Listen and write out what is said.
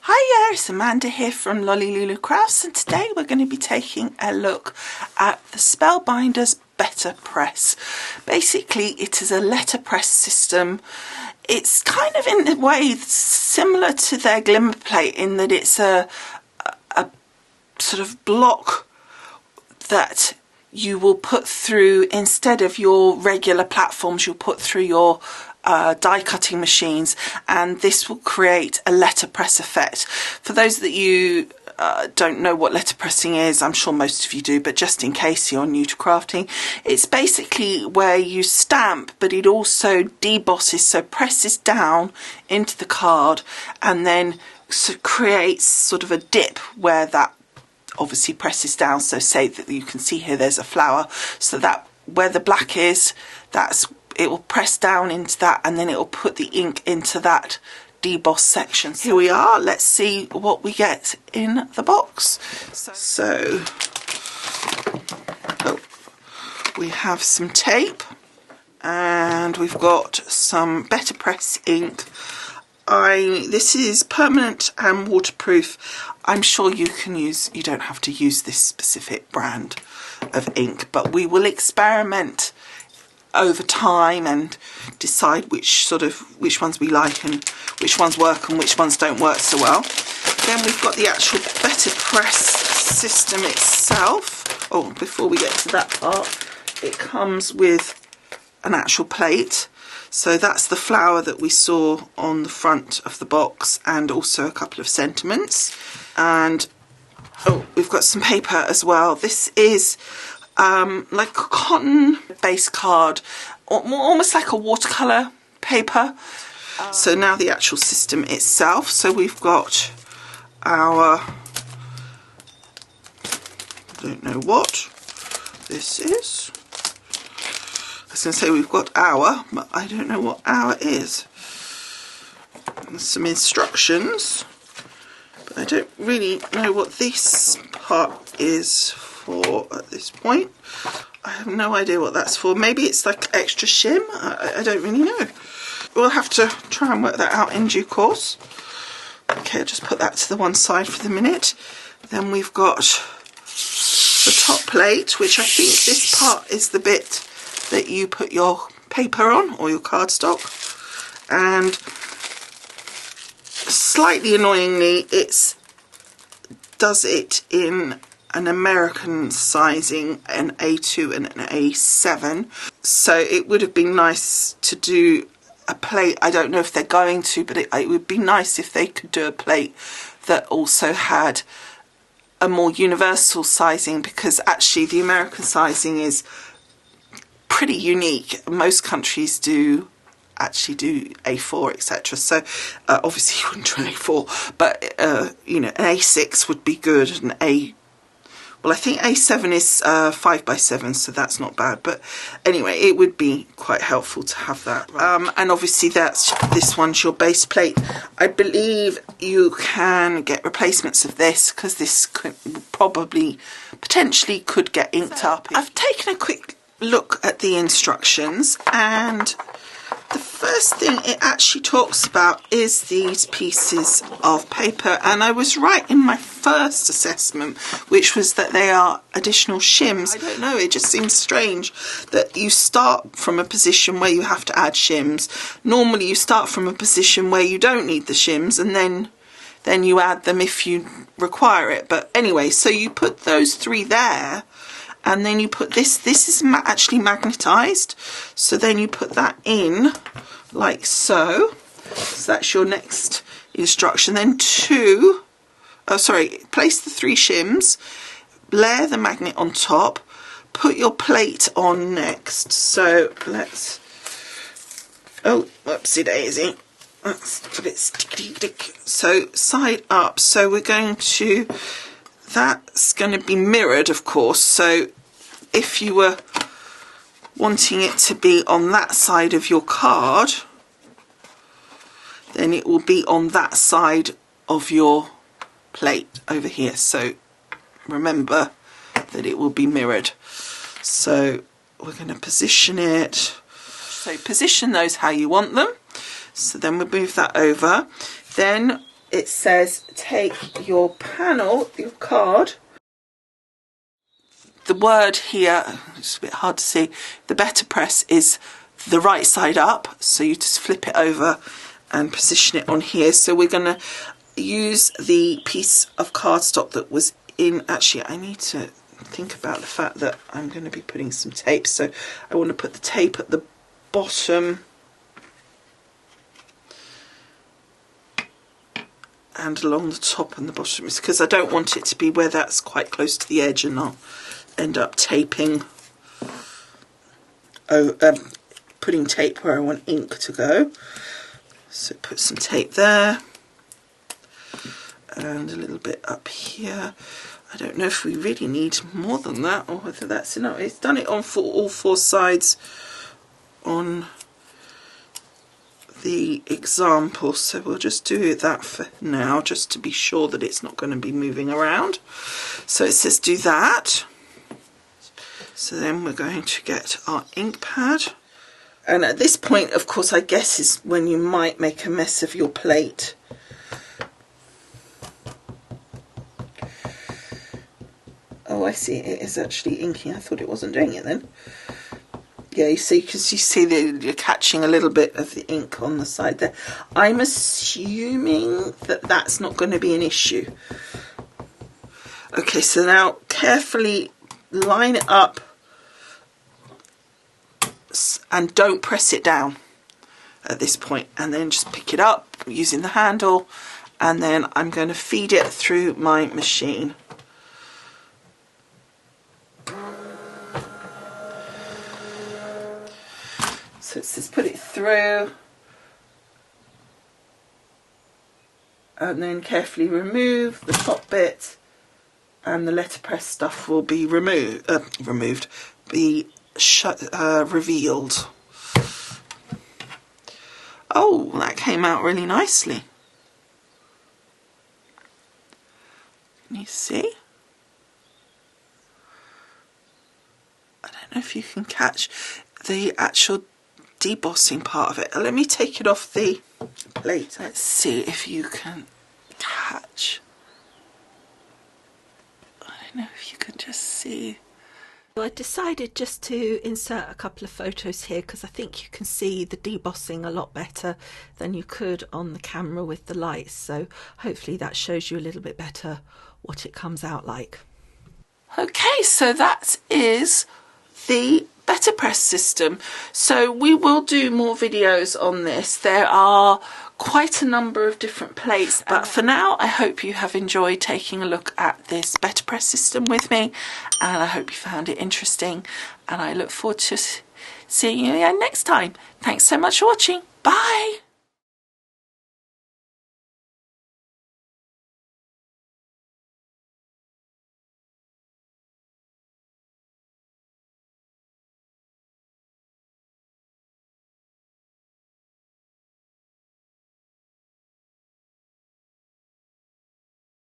Hiya, it's Amanda here from Lolli Lulu Crafts, and today we're going to be taking a look at the Spellinders Betterpress. Basically, it is a letterpress system. It's kind of in a way similar to their glimmer plate in that it's a sort of block that you will put through, instead of your regular platforms, you'll put through your die cutting machines, and this will create a letterpress effect. For those that you don't know what letterpressing is, I'm sure most of you do, but just in case you're new to crafting, it's basically where you stamp, but it also debosses, so presses down into the card and then creates sort of a dip where that obviously presses down. So say that you can see here there's a flower, so that where the black is, it will press down into that, and then it will put the ink into that deboss section. Here we are. Let's see what we get in the box. So we have some tape, and we've got some Betterpress ink. This is permanent and waterproof. I'm sure you don't have to use this specific brand of ink, but we will experiment over time and decide which ones we like and which ones work and which ones don't work so well. Then we've got the actual Betterpress system itself. Oh, before we get to that part, it comes with an actual plate. So that's the flower that we saw on the front of the box, and also a couple of sentiments. And we've got some paper as well. This is like a cotton base card, almost like a watercolour paper. So now the actual system itself. So we've got our, I don't know what this is. I was going to say we've got our, but I don't know what our is. And some instructions, but I don't really know what this part is for at this point. I have no idea what that's for. Maybe it's like extra shim. I don't really know. We'll have to try and work that out in due course. Okay, I'll just put that to the one side for the minute. Then we've got the top plate, which I think this part is the bit that you put your paper on, or your cardstock. And slightly annoyingly, it does it in an American sizing, an A2 and an A7. So it would have been nice to do a plate. I don't know if they're going to, but it would be nice if they could do a plate that also had a more universal sizing, because actually the American sizing is pretty unique. Most countries actually do A4, etc. So obviously you wouldn't do an A4, but you know, an A6 would be good. Well, I think A7 is 5x7, so that's not bad. But anyway, it would be quite helpful to have that. And obviously this one's your base plate. I believe you can get replacements of this, because this potentially could get inked up. I've taken a quick look at the instructions, and the first thing it actually talks about is these pieces of paper, and I was right in my first assessment, which was that they are additional shims. I don't know, it just seems strange that you start from a position where you have to add shims. Normally you start from a position where you don't need the shims, and then you add them if you require it. But anyway, so you put those three there, and then you put this is actually magnetized, so then you put that in like so. So that's your next instruction. Then place the three shims, layer the magnet on top, put your plate on next. So let's, oh, whoopsie daisy, that's a bit sticky. So side up, so we're going to, that's going to be mirrored, of course. So if you were wanting it to be on that side of your card, then it will be on that side of your plate over here. So remember that it will be mirrored. So we're going to position it. So position those how you want them. So then we'll move that over. Then it says take your panel, your card. The word here, it's a bit hard to see, the Betterpress is the right side up, so you just flip it over and position it on here. So we're going to use the piece of cardstock that was in, actually I need to think about the fact that I'm going to be putting some tape, so I want to put the tape at the bottom and along the top and the bottom, is because I don't want it to be where that's quite close to the edge and I'll end up taping, putting tape where I want ink to go. So put some tape there and a little bit up here. I don't know if we really need more than that or whether that's enough. It's done it on all four sides on the example, so we'll just do that for now just to be sure that it's not going to be moving around. So it says do that. So then we're going to get our ink pad, and at this point of course I guess is when you might make a mess of your plate. Oh, I see, it is actually inking. I thought it wasn't doing it then. Yeah, you see, because you see that you're catching a little bit of the ink on the side there. I'm assuming that that's not going to be an issue. Okay, so now carefully line it up and don't press it down at this point, and then just pick it up using the handle, and then I'm going to feed it through my machine. So it says put it through and then carefully remove the top bit, and the letterpress stuff will be removed, revealed. Oh, that came out really nicely. Can you see? I don't know if you can catch the actual debossing part of it. Let me take it off the plate. Let's see if you can catch. I don't know if you can just see. I decided just to insert a couple of photos here because I think you can see the debossing a lot better than you could on the camera with the lights, so hopefully that shows you a little bit better what it comes out like. Okay, so that is the Betterpress system. So we will do more videos on this. There are quite a number of different plates, but for now I hope you have enjoyed taking a look at this Betterpress system with me, and I hope you found it interesting, and I look forward to seeing you again next time. Thanks so much for watching. Bye.